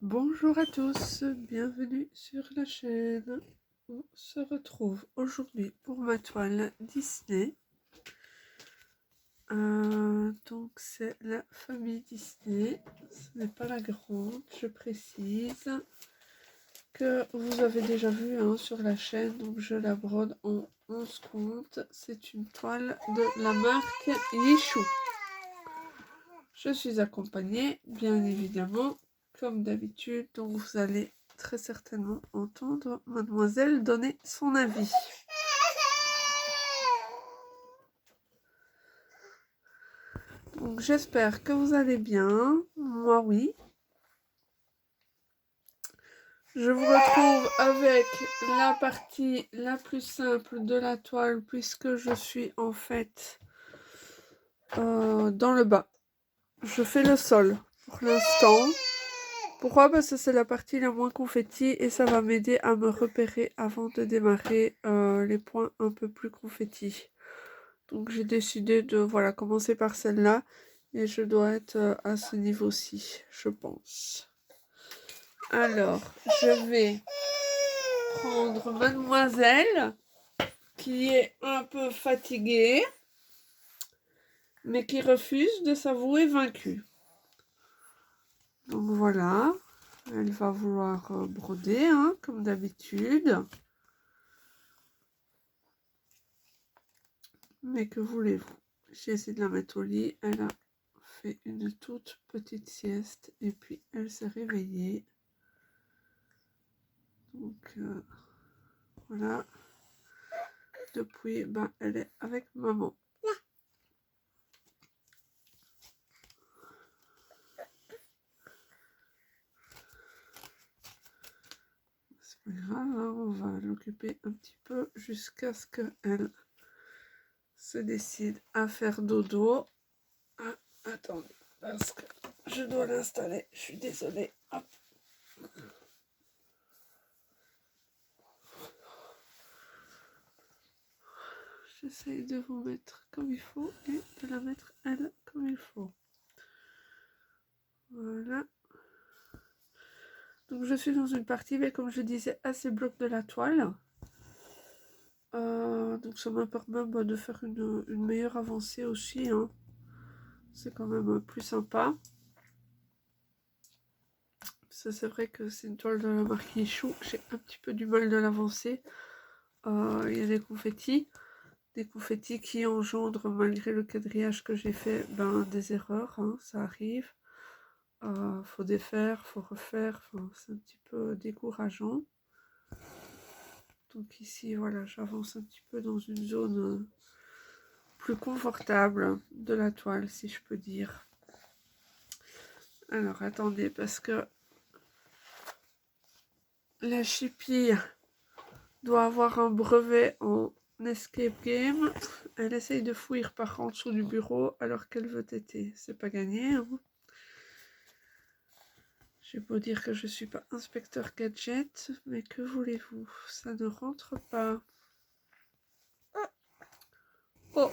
Bonjour à tous, bienvenue sur la chaîne. On se retrouve aujourd'hui pour ma toile Disney. Donc c'est la famille Disney, ce n'est pas la grande, je précise, que vous avez déjà vu sur la chaîne, donc je la brode en 11 comptes. C'est une toile de la marque Yishu. Je suis accompagnée, bien évidemment, comme d'habitude, donc vous allez très certainement entendre mademoiselle donner son avis. Donc j'espère que vous allez bien, moi oui. Je vous retrouve avec la partie la plus simple de la toile puisque je suis en fait dans le bas. Je fais le sol pour l'instant. Pourquoi? Parce que c'est la partie la moins confetti et ça va m'aider à me repérer avant de démarrer les points un peu plus confetti. Donc j'ai décidé de commencer par celle-là et je dois être à ce niveau-ci, je pense. Alors, je vais prendre mademoiselle qui est un peu fatiguée mais qui refuse de s'avouer vaincue. Donc voilà. Elle va vouloir broder, comme d'habitude. Mais que voulez-vous? J'ai essayé de la mettre au lit. Elle a fait une toute petite sieste. Et puis, elle s'est réveillée. Donc, voilà. Depuis, elle est avec maman. C'est pas grave, on va l'occuper un petit peu jusqu'à ce qu'elle se décide à faire dodo. Ah, attendez, parce que je dois l'installer. Je suis désolée. Hop. J'essaye de vous mettre comme il faut et de la mettre elle comme il faut. Voilà. Donc je suis dans une partie, mais comme je disais, assez bloc de la toile. Donc ça me permet de faire une meilleure avancée aussi. C'est quand même plus sympa. C'est vrai que c'est une toile de la marque Yishu. J'ai un petit peu du mal de l'avancer. Il y a des confettis. Des confettis qui engendrent, malgré le quadrillage que j'ai fait, des erreurs. Ça arrive. Faut défaire, faut refaire. Enfin, c'est un petit peu décourageant. Donc ici, voilà, j'avance un petit peu dans une zone plus confortable de la toile, si je peux dire. Alors, attendez, parce que la chipie doit avoir un brevet en escape game. Elle essaye de fuir par en dessous du bureau alors qu'elle veut téter. C'est pas gagné. J'ai beau dire que je suis pas inspecteur gadget, mais que voulez-vous? Ça ne rentre pas. Oh!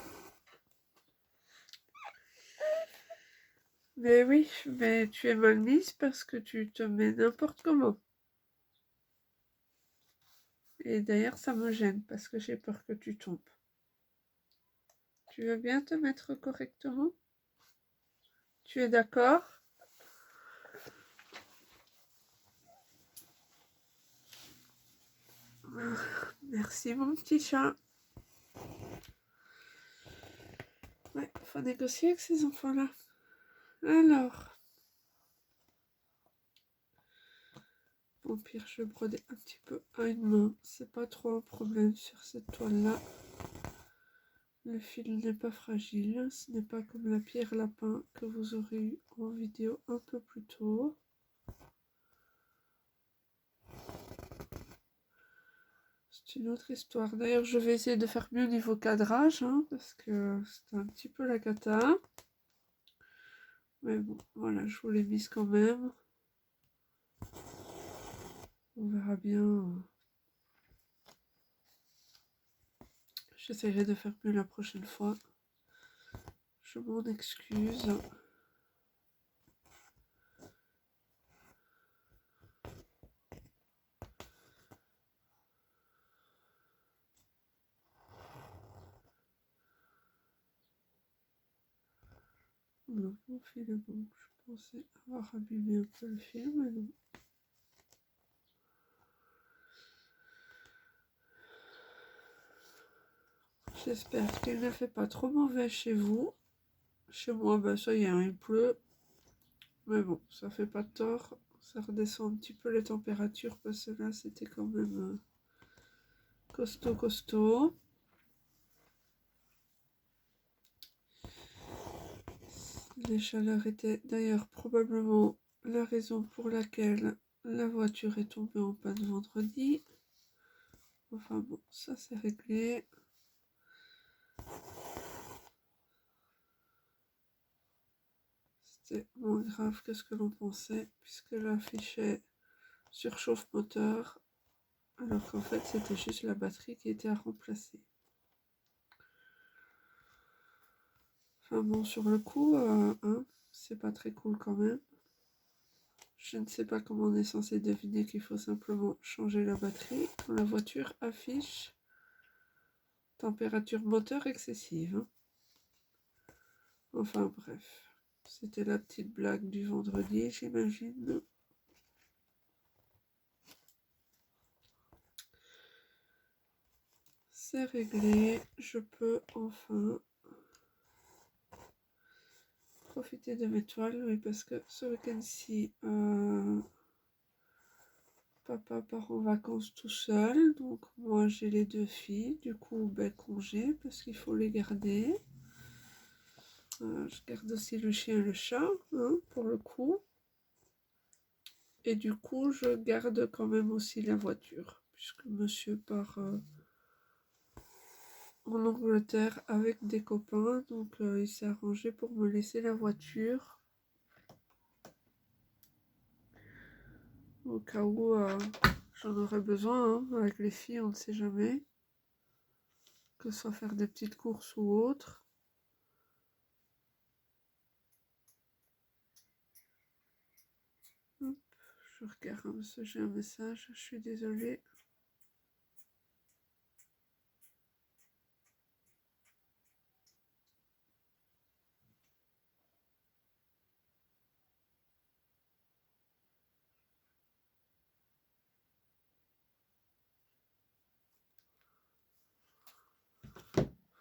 Mais oui, mais tu es mal mise parce que tu te mets n'importe comment. Et d'ailleurs, ça me gêne parce que j'ai peur que tu tombes. Tu veux bien te mettre correctement? Tu es d'accord? Merci mon petit chat. Ouais, faut négocier avec ces enfants-là. Alors. Au pire, je vais broder un petit peu à une main. C'est pas trop un problème sur cette toile-là. Le fil n'est pas fragile. Ce n'est pas comme la pierre lapin que vous aurez eu en vidéo un peu plus tôt. C'est une autre histoire. D'ailleurs, je vais essayer de faire mieux niveau cadrage, parce que c'est un petit peu la cata. Mais bon, voilà, je vous l'ai mise quand même. On verra bien. J'essaierai de faire mieux la prochaine fois. Je m'en excuse. Non, mon fil est bon. Je pensais avoir abîmé un peu le fil, mais non. J'espère qu'il ne fait pas trop mauvais chez vous. Chez moi, ben ça y est, hein, il pleut. Mais bon, ça fait pas de tort. Ça redescend un petit peu les températures parce que là, c'était quand même costaud, costaud. Les chaleurs étaient d'ailleurs probablement la raison pour laquelle la voiture est tombée en panne vendredi. Enfin bon, ça c'est réglé. C'était moins grave que ce que l'on pensait, puisque l'affichait surchauffe moteur, alors qu'en fait c'était juste la batterie qui était à remplacer. Enfin bon, sur le coup, hein, c'est pas très cool quand même. Je ne sais pas comment on est censé deviner qu'il faut simplement changer la batterie quand la voiture affiche température moteur excessive. Hein. Enfin bref, c'était la petite blague du vendredi, j'imagine. C'est réglé, je peux enfin profiter de mes toiles, oui, parce que ce week-end-ci, papa part en vacances tout seul, donc moi j'ai les 2 filles, du coup ben, congé, parce qu'il faut les garder. Je garde aussi le chien et le chat, hein, pour le coup. Et du coup, je garde quand même aussi la voiture, puisque monsieur part en Angleterre avec des copains, donc il s'est arrangé pour me laisser la voiture. Au cas où j'en aurais besoin, hein, avec les filles, on ne sait jamais. Que ce soit faire des petites courses ou autre. Hop, je regarde parce que j'ai un message, je suis désolée.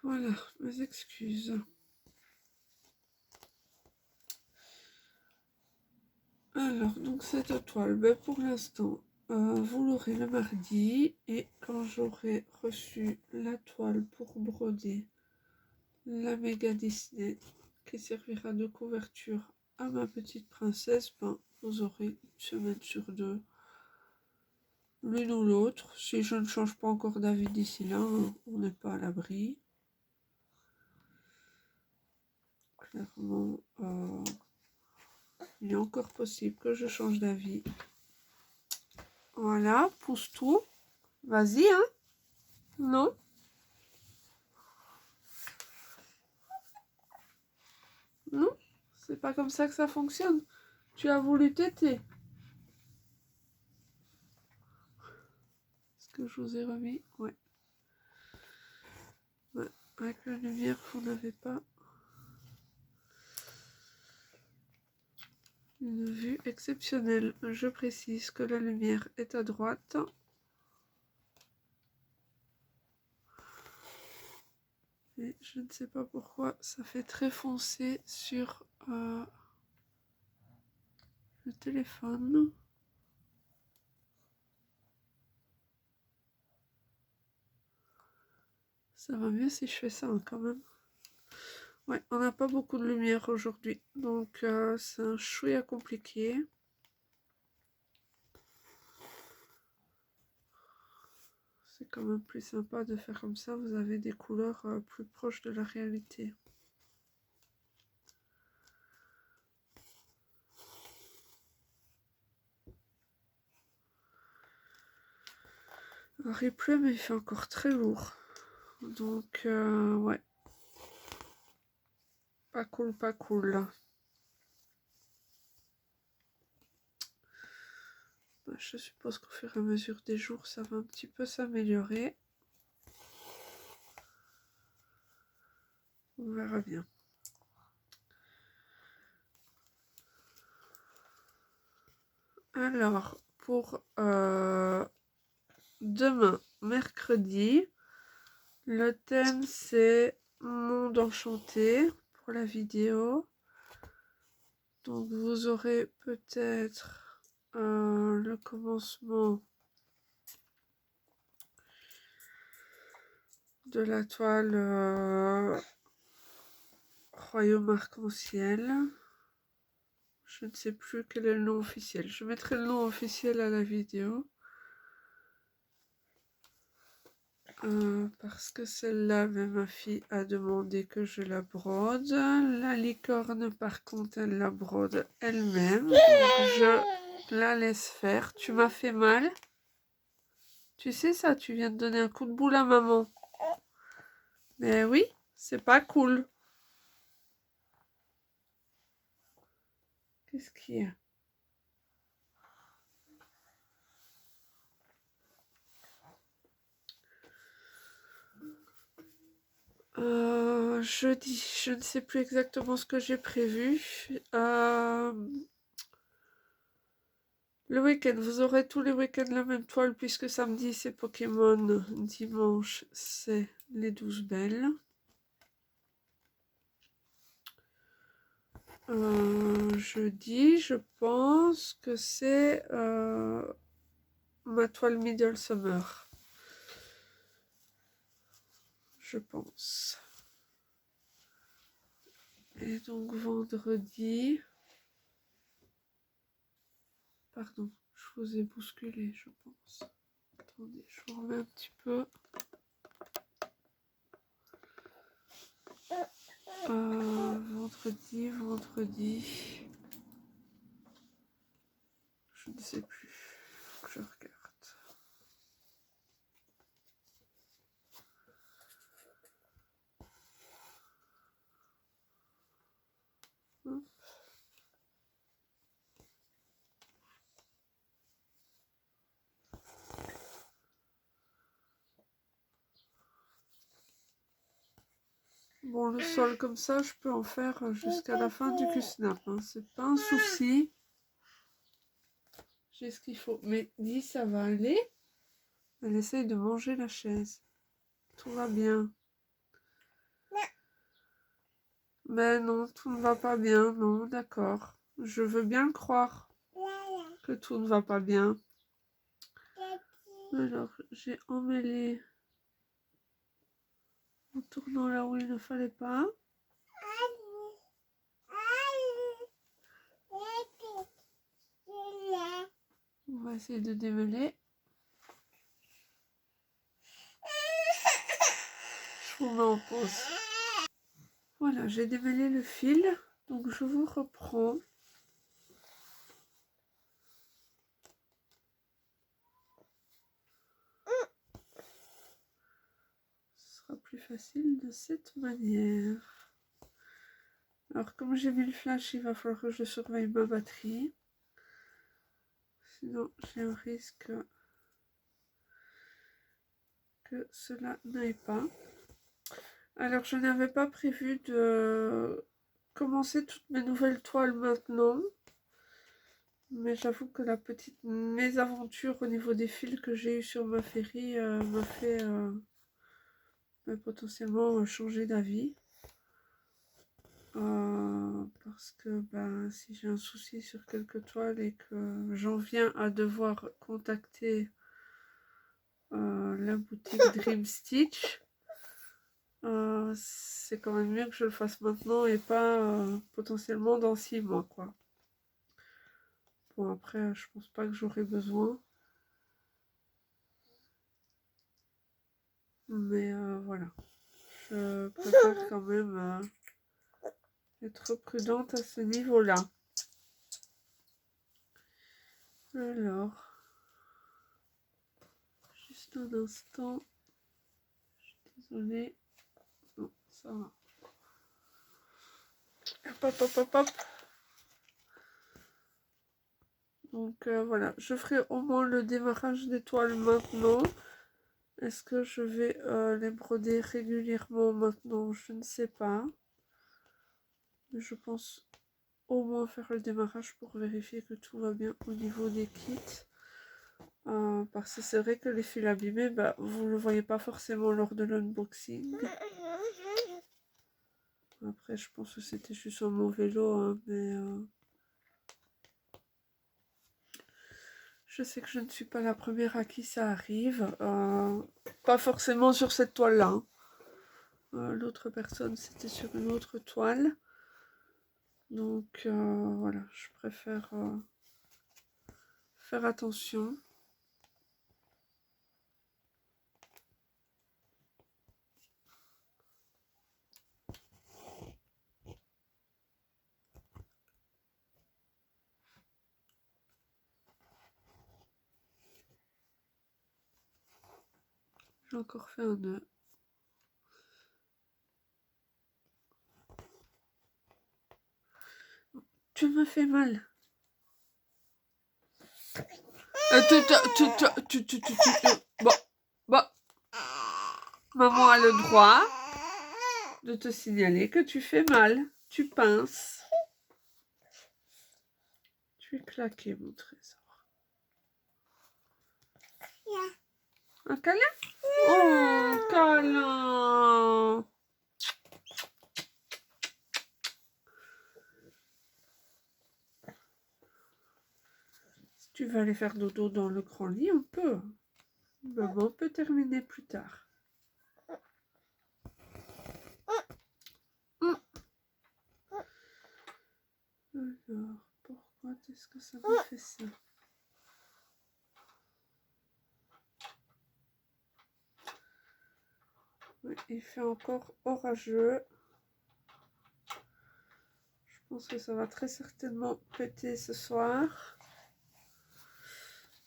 Voilà, mes excuses. Alors, donc cette toile, ben pour l'instant, vous l'aurez le mardi. Et quand j'aurai reçu la toile pour broder la méga Disney, qui servira de couverture à ma petite princesse, ben, vous aurez une semaine sur 2, l'une ou l'autre. Si je ne change pas encore d'avis d'ici là, hein, on n'est pas à l'abri. Clairement, il est encore possible que je change d'avis. Voilà, pousse tout. Vas-y, hein. Non? Non? C'est pas comme ça que ça fonctionne. Tu as voulu téter. Est-ce que je vous ai remis? Ouais. Ouais. Avec la lumière, vous n'avez pas une vue exceptionnelle. Je précise que la lumière est à droite. Et je ne sais pas pourquoi ça fait très foncé sur le téléphone. Ça va mieux si je fais ça hein, quand même. Ouais, on n'a pas beaucoup de lumière aujourd'hui. Donc c'est un chouïa compliqué. C'est quand même plus sympa de faire comme ça. Vous avez des couleurs plus proches de la réalité. Alors il pleut mais il fait encore très lourd. Donc ouais. Pas cool, pas cool. Bah, je suppose qu'au fur et à mesure des jours, ça va un petit peu s'améliorer. On verra bien. Alors, pour demain, mercredi, le thème c'est Monde enchanté pour la vidéo. Donc vous aurez peut-être le commencement de la toile Royaume Arc-en-Ciel. Je ne sais plus quel est le nom officiel. Je mettrai le nom officiel à la vidéo. Parce que celle-là, ma fille a demandé que je la brode. La licorne, par contre, elle la brode elle-même. Donc je la laisse faire. Tu m'as fait mal. Tu sais ça, tu viens de donner un coup de boule à maman. Mais oui, c'est pas cool. Qu'est-ce qu'il y a? Jeudi, je ne sais plus exactement ce que j'ai prévu. Le week-end, vous aurez tous les week-ends la même toile puisque samedi c'est Pokémon, dimanche c'est les 12 belles. Jeudi, je pense que c'est ma toile Middle Summer. Je pense. Et donc vendredi... Pardon, je vous ai bousculé, je pense. Attendez, je vous remets un petit peu. Vendredi. Je ne sais plus. Faut que je regarde. Bon, le sol comme ça, je peux en faire jusqu'à la fin du Q-Snap. Hein. C'est pas un souci. J'ai ce qu'il faut. Mais dis, ça va aller. Elle essaye de manger la chaise. Tout va bien. Mais non, tout ne va pas bien. Non, d'accord. Je veux bien le croire que tout ne va pas bien. Alors, j'ai emmêlé en tournant là où il ne fallait pas. On va essayer de démêler. Je vous mets en pause. Voilà, j'ai démêlé le fil. Donc, je vous reprends. Ce sera plus facile de cette manière. Alors, comme j'ai mis le flash, il va falloir que je surveille ma batterie. Sinon, j'ai un risque que cela n'aille pas. Alors, je n'avais pas prévu de commencer toutes mes nouvelles toiles maintenant. Mais j'avoue que la petite mésaventure au niveau des fils que j'ai eu sur ma Ferry m'a fait potentiellement changer d'avis. Parce que si j'ai un souci sur quelques toiles et que j'en viens à devoir contacter la boutique Dream Stitch, c'est quand même mieux que je le fasse maintenant et pas potentiellement dans 6 mois, quoi. Bon, après, je pense pas que j'aurai besoin. Mais voilà. Je préfère quand même être prudente à ce niveau-là. Alors, juste un instant. Je suis désolée. Non, ça va. Hop, hop, hop, hop, hop. Donc voilà, je ferai au moins le démarrage des toiles maintenant. Est-ce que je vais les broder régulièrement maintenant? Je ne sais pas. Mais je pense au moins faire le démarrage pour vérifier que tout va bien au niveau des kits. Parce que c'est vrai que les fils abîmés, bah, vous ne le voyez pas forcément lors de l'unboxing. Après, je pense que c'était juste sur mon vélo, hein, mais je sais que je ne suis pas la première à qui ça arrive. Pas forcément sur cette toile-là. Hein. L'autre personne, c'était sur une autre toile. Donc, voilà, je préfère faire attention. J'ai encore fait un nœud. Tu me fais mal. Bon. Maman a le droit de te signaler que tu fais mal. Tu pinces. Tu es claqué, mon trésor. Un câlin? Oh, câlin. Si tu veux aller faire dodo dans le grand lit, on peut. Maman peut terminer plus tard. Alors, pourquoi est-ce que ça me fait ça? Oui, il fait encore orageux. Je pense que ça va très certainement péter ce soir.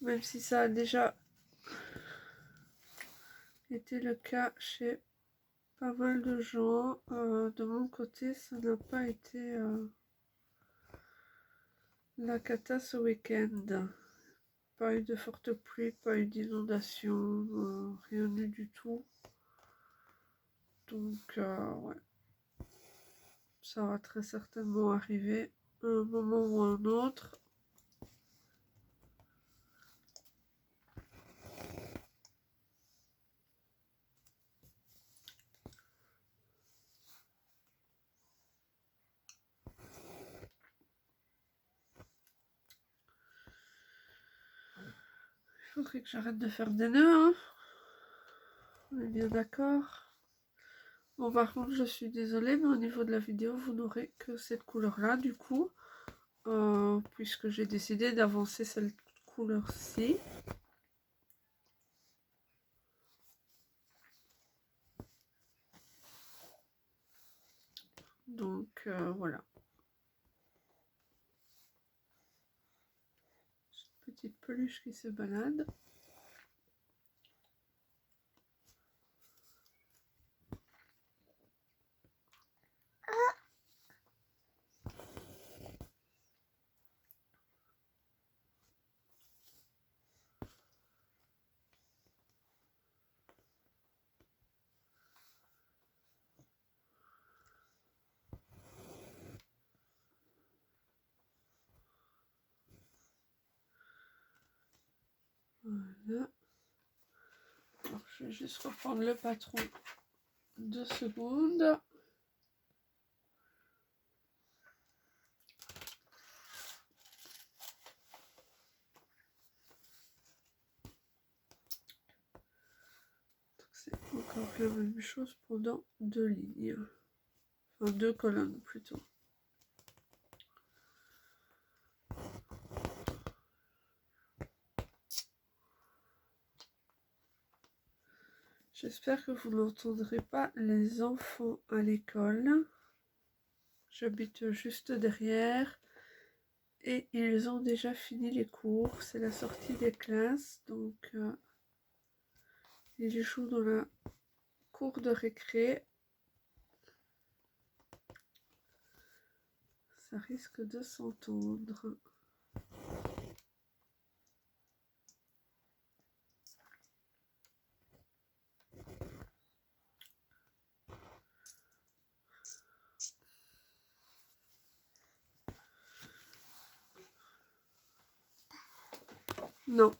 Même si ça a déjà été le cas chez pas mal de gens. De mon côté, ça n'a pas été la cata ce week-end. Pas eu de forte pluie, pas eu d'inondation, rien eu du tout. Donc, ouais. Ça va très certainement arriver à un moment ou à un autre. Il faudrait que j'arrête de faire des nœuds, hein. On est bien d'accord. Bon, par contre, je suis désolée, mais au niveau de la vidéo, vous n'aurez que cette couleur-là, du coup. Puisque j'ai décidé d'avancer cette couleur-ci. Donc, voilà. Petite peluche qui se balade. Voilà. Alors, je vais juste reprendre le patron 2 secondes. C'est encore la même chose pendant 2 lignes. Enfin, 2 colonnes plutôt. J'espère que vous n'entendrez pas les enfants à l'école. J'habite juste derrière. Et ils ont déjà fini les cours. C'est la sortie des classes. Donc, ils jouent dans la cour de récré. Ça risque de s'entendre. Non.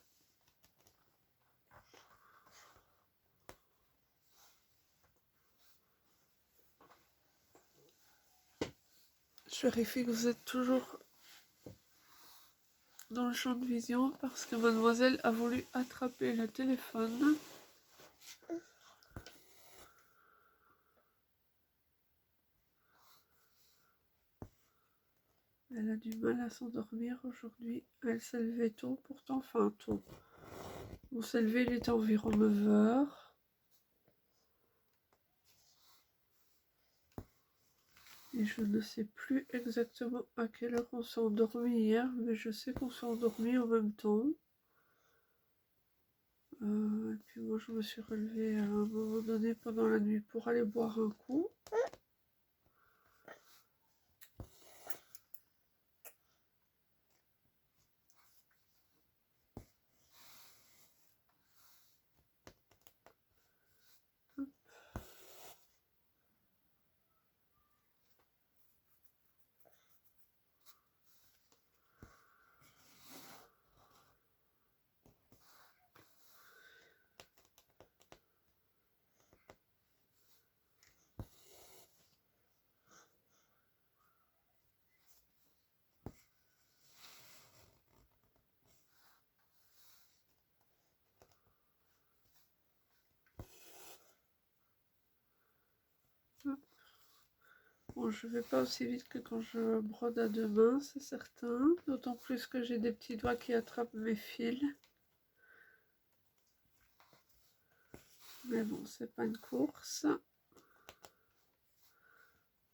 Je vérifie que vous êtes toujours dans le champ de vision parce que mademoiselle a voulu attraper le téléphone. Elle a du mal à s'endormir aujourd'hui. Elle s'est levée tôt, pourtant, enfin tôt. On s'est levé, il était environ 9 heures. Et je ne sais plus exactement à quelle heure on s'est endormi hier, mais je sais qu'on s'est endormi en même temps. Et puis moi je me suis relevée à un moment donné pendant la nuit pour aller boire un coup. Bon, je vais pas aussi vite que quand je brode à deux mains, c'est certain. D'autant plus que j'ai des petits doigts qui attrapent mes fils. Mais bon, c'est pas une course.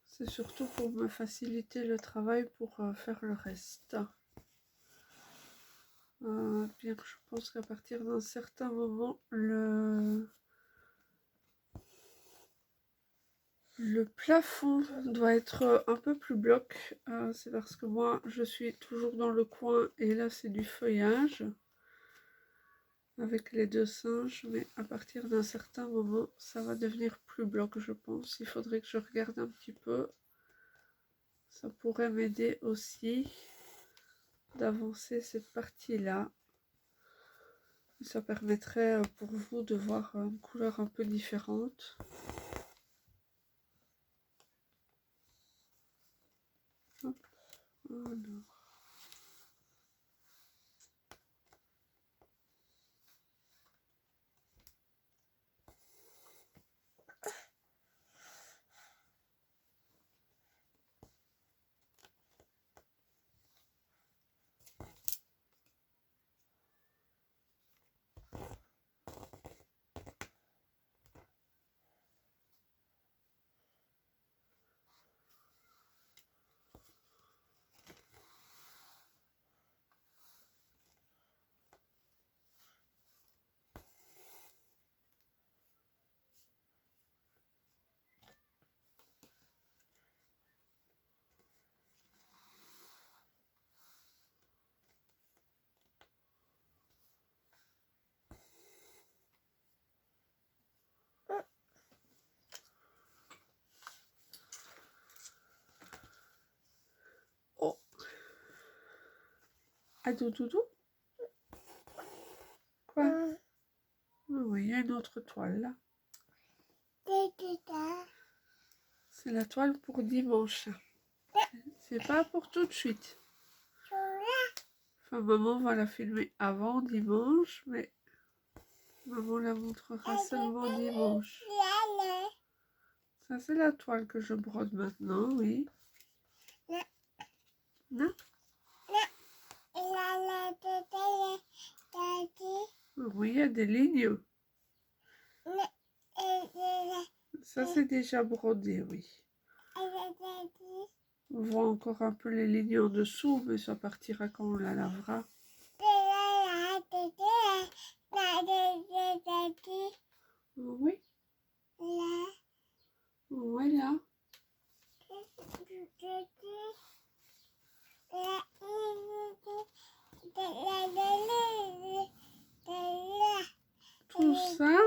C'est surtout pour me faciliter le travail pour faire le reste. Bien que je pense qu'à partir d'un certain moment, le plafond doit être un peu plus bloc. C'est parce que moi, je suis toujours dans le coin et là, c'est du feuillage avec les deux singes. Mais à partir d'un certain moment, ça va devenir plus bloc, je pense. Il faudrait que je regarde un petit peu. Ça pourrait m'aider aussi d'avancer cette partie-là. Ça permettrait pour vous de voir une couleur un peu différente. Hop. Alors. Oh, ah, doudou. Quoi? Ah oui, il y a une autre toile là. C'est la toile pour dimanche. C'est pas pour tout de suite. Enfin, maman va la filmer avant dimanche, mais maman la montrera seulement dimanche. Ça, c'est la toile que je brode maintenant, oui. Non? Oui, il y a des lignes. Ça, c'est déjà brodé, oui. On voit encore un peu les lignes en dessous, mais ça partira quand on la lavera. Oui. Oui, là. Tout ça.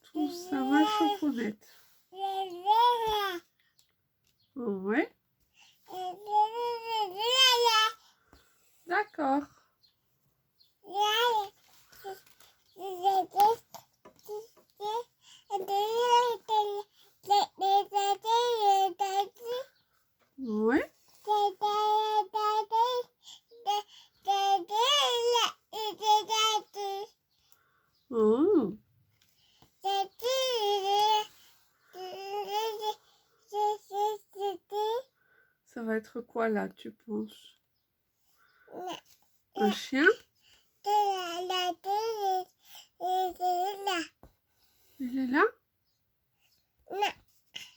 Tout ça, ma choufounette. Oui. D'accord. Oui. Oh. Ça va être quoi là, tu penses? Un chien? Il est là?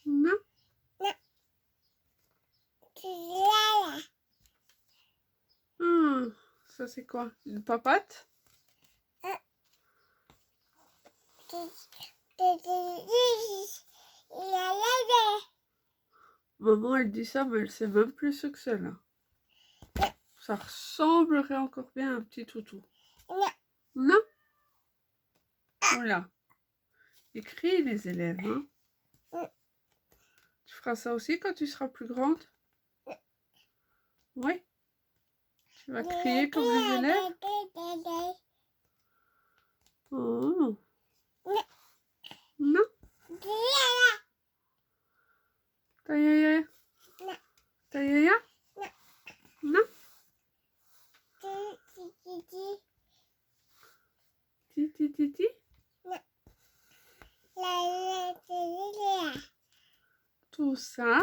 Non? Ah, ça c'est quoi? Une papate? Maman, elle dit ça, mais elle sait même plus ce que c'est là. Ça ressemblerait encore bien à un petit toutou. Non? Voilà. Écris les élèves, hein. Tu feras ça aussi quand tu seras plus grande? Oui. Tu vas crier comme les élèves? Oh. Non? Ta yaya? Ta yaya? Non? Ti ti ti ti? Tout ça.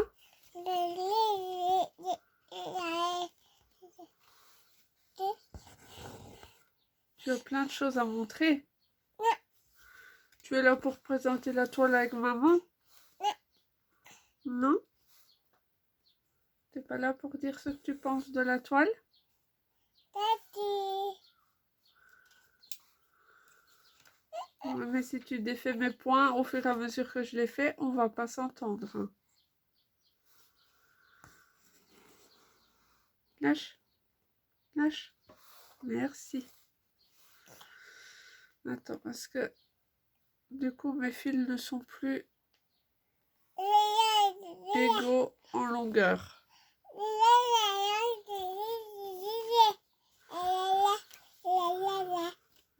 Tu as plein de choses à montrer. Tu es là pour présenter la toile avec maman? Non? T'es pas là pour dire ce que tu penses de la toile? Ouais, mais si tu défais mes points au fur et à mesure que je les fais, on va pas s'entendre, hein. Lâche. Lâche. Merci. Attends, parce que du coup, mes fils ne sont plus égaux en longueur.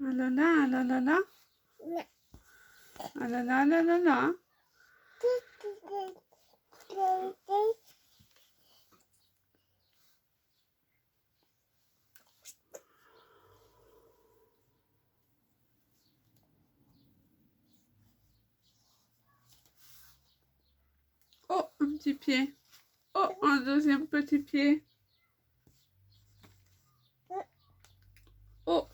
Ah là là, ah là là là. Ah là là, ah là là là. Oh, un petit pied. Oh, un deuxième petit pied. Oh.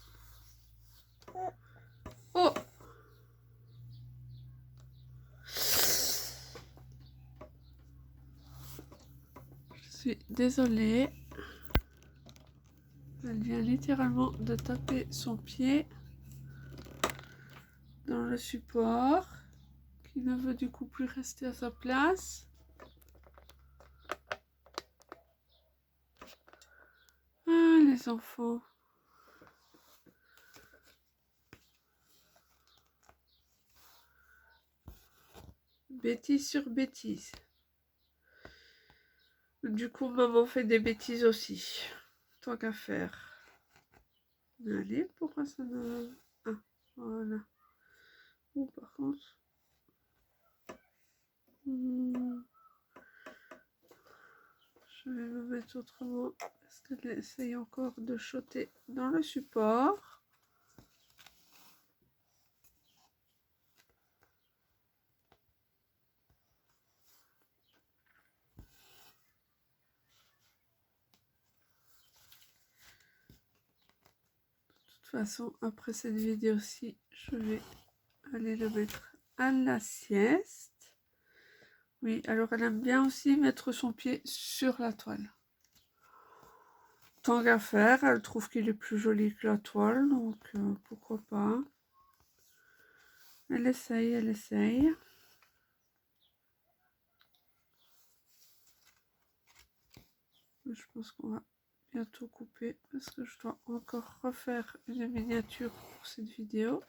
Oh. Je suis désolée. Elle vient littéralement de taper son pied dans le support, qui ne veut du coup plus rester à sa place. Ah, les enfants. Bêtise sur bêtise. Du coup, maman fait des bêtises aussi. Tant qu'à faire. Allez, pourquoi ça ne... Ah, voilà. Ou par contre... Je vais me mettre autrement parce qu'elle essaye encore de shotter dans le support. De toute façon, après cette vidéo-ci, je vais aller la mettre à la sieste. Oui, alors elle aime bien aussi mettre son pied sur la toile. Tant qu'à faire, elle trouve qu'il est plus joli que la toile, donc pourquoi pas. Elle essaye, elle essaye. Je pense qu'on va bientôt couper parce que je dois encore refaire une miniature pour cette vidéo.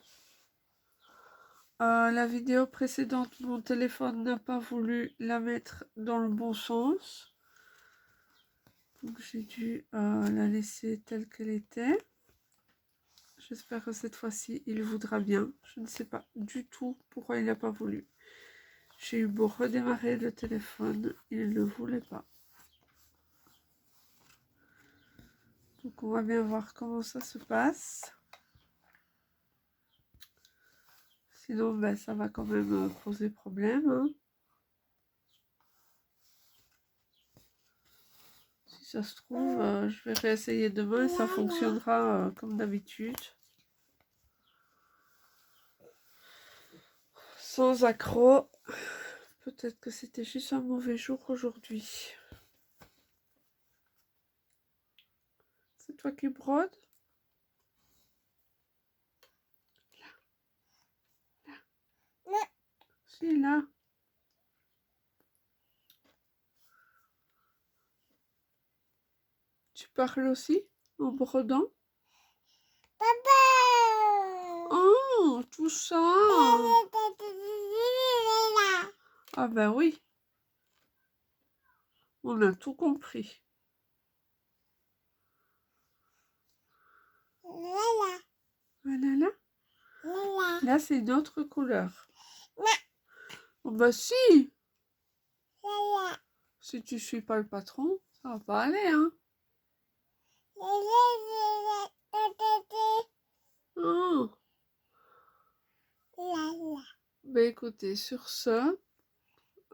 La vidéo précédente, mon téléphone n'a pas voulu la mettre dans le bon sens. Donc j'ai dû la laisser telle qu'elle était. J'espère que cette fois-ci, il voudra bien. Je ne sais pas du tout pourquoi il n'a pas voulu. J'ai eu beau redémarrer le téléphone, il ne voulait pas. Donc on va bien voir comment ça se passe. Sinon, ben, ça va quand même poser problème. Hein. Si ça se trouve, je vais réessayer demain et ça fonctionnera comme d'habitude. Sans accroc. Peut-être que c'était juste un mauvais jour aujourd'hui. C'est toi qui brode? Là. Si, là. Tu parles aussi en brodant? Papa! Oh, tout ça! Ah ben oui. On a tout compris. Voilà. Voilà là. Là, c'est une autre couleur. Oh bah si. Si tu suis pas le patron, ça va pas aller, hein. Oh. Bah écoutez, sur ce,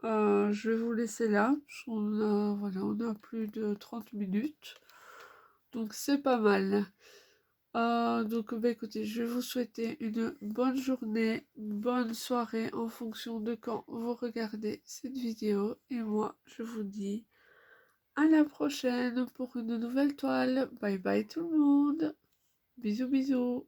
je vais vous laisser là. Voilà, on a plus de 30 minutes. Donc c'est pas mal. Donc bah écoutez, je vais vous souhaiter une bonne journée, bonne soirée en fonction de quand vous regardez cette vidéo. Et moi, je vous dis à la prochaine pour une nouvelle toile. Bye bye tout le monde. Bisous bisous.